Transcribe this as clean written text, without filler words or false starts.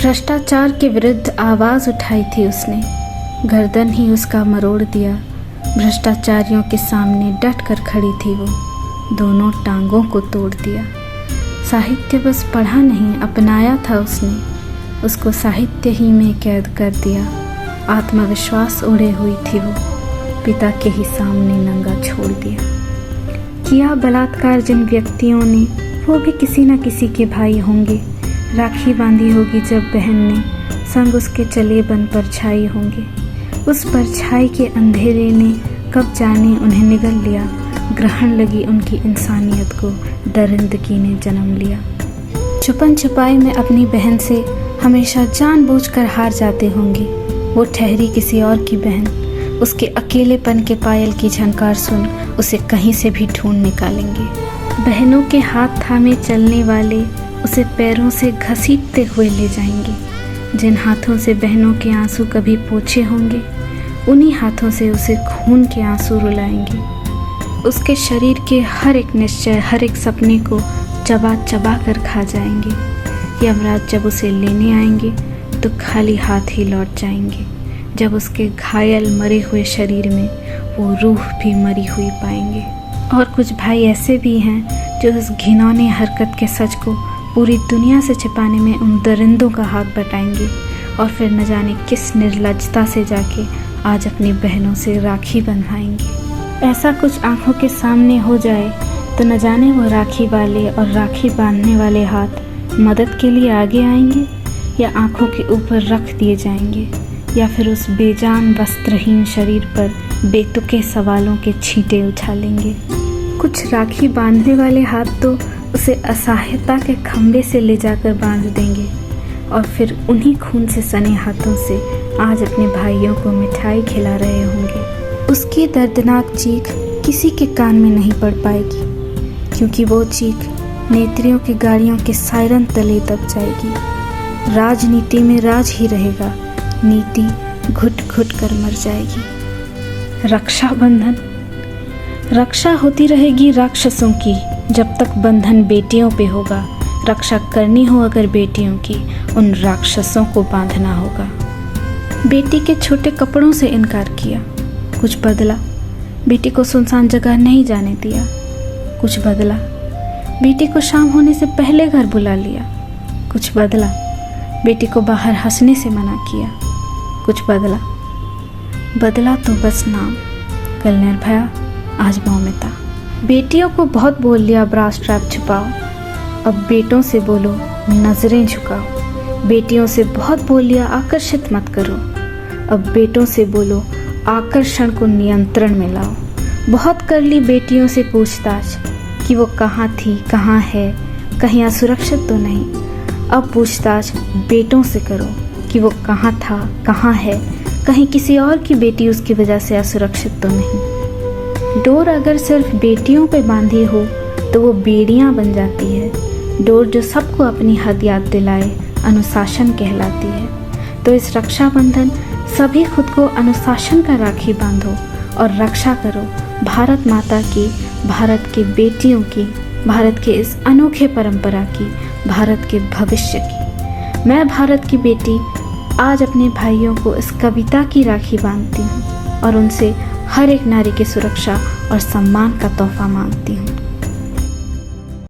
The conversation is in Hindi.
भ्रष्टाचार के विरुद्ध आवाज़ उठाई थी उसने, गर्दन ही उसका मरोड़ दिया। भ्रष्टाचारियों के सामने डट कर खड़ी थी वो, दोनों टांगों को तोड़ दिया। साहित्य बस पढ़ा नहीं, अपनाया था उसने, उसको साहित्य ही में कैद कर दिया। आत्मविश्वास ओढ़े हुई थी वो, पिता के ही सामने नंगा छोड़ दिया। किया बलात्कार जिन व्यक्तियों ने, वो भी किसी न किसी के भाई होंगे। राखी बांधी होगी जब बहन ने, संग उसके चले बन परछाई होंगे। उस परछाई के अंधेरे ने कब जाने उन्हें निगल लिया। ग्रहण लगी उनकी इंसानियत को, दरिंदगी ने जन्म लिया। छुपन छुपाई में अपनी बहन से हमेशा जानबूझकर हार जाते होंगे। वो ठहरी किसी और की बहन, उसके अकेलेपन के पायल की झनकार सुन उसे कहीं से भी ढूंढ निकालेंगे। बहनों के हाथ थामे चलने वाले उसे पैरों से घसीटते हुए ले जाएंगे। जिन हाथों से बहनों के आंसू कभी पोंछे होंगे, उन्हीं हाथों से उसे खून के आंसू रुलाएंगे। उसके शरीर के हर एक निश्चय, हर एक सपने को चबा चबा कर खा जाएंगे। यमराज जब उसे लेने आएंगे तो खाली हाथ ही लौट जाएंगे। जब उसके घायल मरे हुए शरीर में वो रूह भी मरी हुई पाएंगे। और कुछ भाई ऐसे भी हैं जो उस घिनौनी हरकत के सच को पूरी दुनिया से छिपाने में उन दरिंदों का हाथ बटाएंगे और फिर न जाने किस निर्लज्जता से जाके आज अपनी बहनों से राखी बंधवाएंगे। ऐसा कुछ आंखों के सामने हो जाए तो न जाने वो राखी वाले और राखी बांधने वाले हाथ मदद के लिए आगे आएंगे या आंखों के ऊपर रख दिए जाएंगे, या फिर उस बेजान वस्त्रहीन शरीर पर बेतुके सवालों के छींटे उछालेंगे। कुछ राखी बांधने वाले हाथ तो उसे असहायता के खंभे से ले जाकर बांध देंगे और फिर उन्हीं खून से सने हाथों से आज अपने भाइयों को मिठाई खिला रहे होंगे। उसकी दर्दनाक चीख किसी के कान में नहीं पड़ पाएगी, क्योंकि वो चीख नेत्रियों की गाड़ियों के सायरन तले दब जाएगी। राजनीति में राज ही रहेगा, नीति घुट घुट कर मर जाएगी। रक्षाबंधन, रक्षा होती रहेगी राक्षसों की जब तक बंधन बेटियों पे होगा। रक्षा करनी हो अगर बेटियों की, उन राक्षसों को बांधना होगा। बेटी के छोटे कपड़ों से इनकार किया, कुछ बदला। बेटी को सुनसान जगह नहीं जाने दिया, कुछ बदला। बेटी को शाम होने से पहले घर बुला लिया, कुछ बदला। बेटी को बाहर हंसने से मना किया, कुछ बदला। बदला तो बस नाम, कल निर्भया आज मौमिता। बेटियों को बहुत बोल लिया ब्रास ट्रैप छुपाओ, अब बेटों से बोलो नजरें झुकाओ। बेटियों से बहुत बोल लिया आकर्षित मत करो, अब बेटों से बोलो आकर्षण को नियंत्रण में लाओ। बहुत कर ली बेटियों से पूछताछ कि वो कहाँ थी, कहाँ है, कहीं असुरक्षित तो नहीं। अब पूछताछ बेटों से करो कि वो कहाँ था, कहाँ है, कहीं किसी और की बेटी उसकी वजह से असुरक्षित तो नहीं। डोर अगर सिर्फ बेटियों पे बांधी हो तो वो बेड़ियाँ बन जाती है। डोर जो सबको अपनी हद याद दिलाए अनुशासन कहलाती है। तो इस रक्षाबंधन सभी खुद को अनुशासन का राखी बांधो और रक्षा करो भारत माता की, भारत की बेटियों की, भारत के इस अनोखे परंपरा की, भारत के भविष्य की। मैं भारत की बेटी आज अपने भाइयों को इस कविता की राखी बांधती हूँ और उनसे हर एक नारी की सुरक्षा और सम्मान का तोहफा मांगती हूँ।